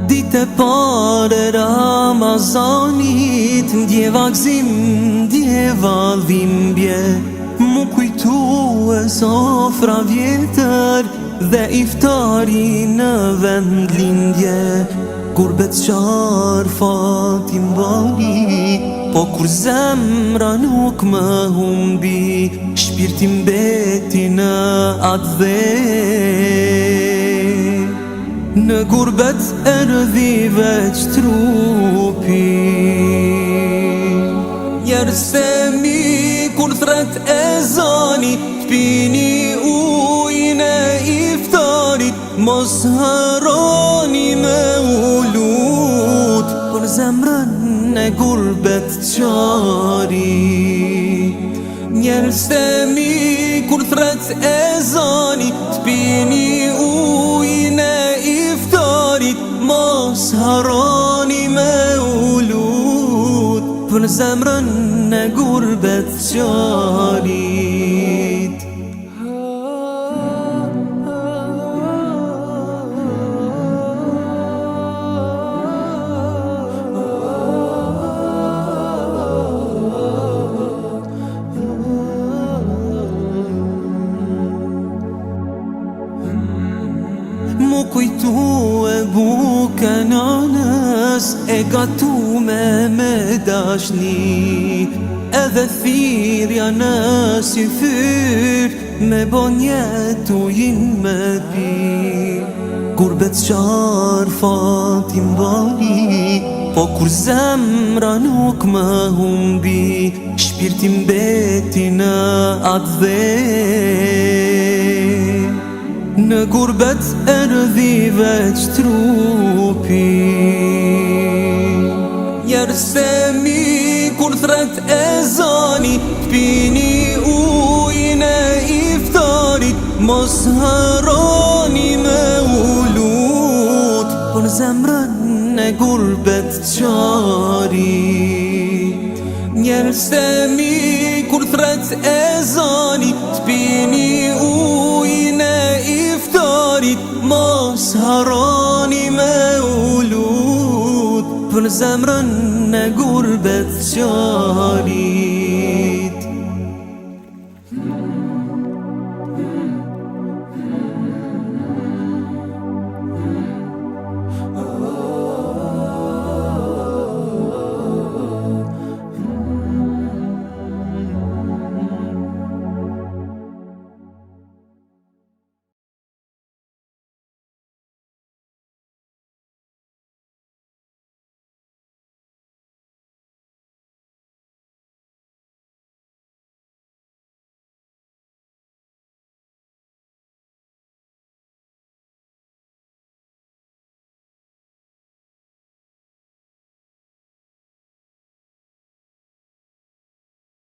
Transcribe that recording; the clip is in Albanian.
Dite pare Ramazanit, ndjeva gzim, ndjeva dhimbje. Mu kujtu e sofra vjetër dhe iftari në vend lindje. Gurbet qarë fatim bali, po kur zemra nuk më humbi, shpirti mbeti në atë dhe. Në gurbet erdhi veç trupi, njerëz themi kur thret ezani, t'pini ujin e iftarit, mos harroni me u lut për zemrën e gurbet qarit. Njerëz themi kur thret ezani, t'pini ujin e iftarit, mos harroni me u lut për zemrën e gurbet qarit. Mu kujtu e buke nanës, e gatume me dashni, edhe thirja në si fyr, me bon jetujin me pi. Gurbet qarë fatim bali, po kur zemra nuk më humbi, shpirti mbeti në atë dhe. Në gurbet erdhi veç trupi, njerëz themi kur thret ezani, t'pini ujin e iftarit, mos harroni me u lut për zemrën e gurbet qarit. Njerëz themi kur thret ezani, t'pini ujin e iftarit, mos harroni me u lut për zemrën e gurbet qarit.